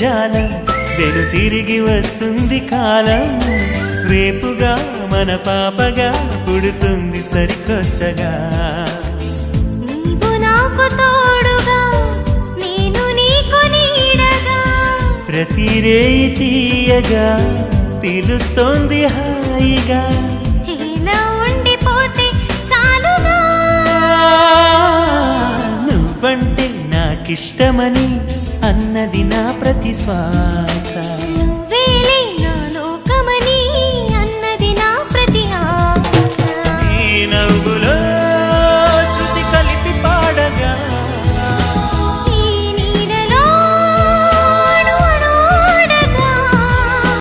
జాలం వెను తిరిగి వస్తుంది కాలం రేపుగా మన పాపగా పుడుతుంది సరికొత్తగా నీవు నాకు తోడుగా నేను నీకు నీడగా ప్రతి రేయి తీయగా పిలుస్తోంది హాయిగా ఇలా ఉండిపోతే చాలుగా నువ్వంటే నాకిష్టమని అన్నది నా ప్రతి శ్వాస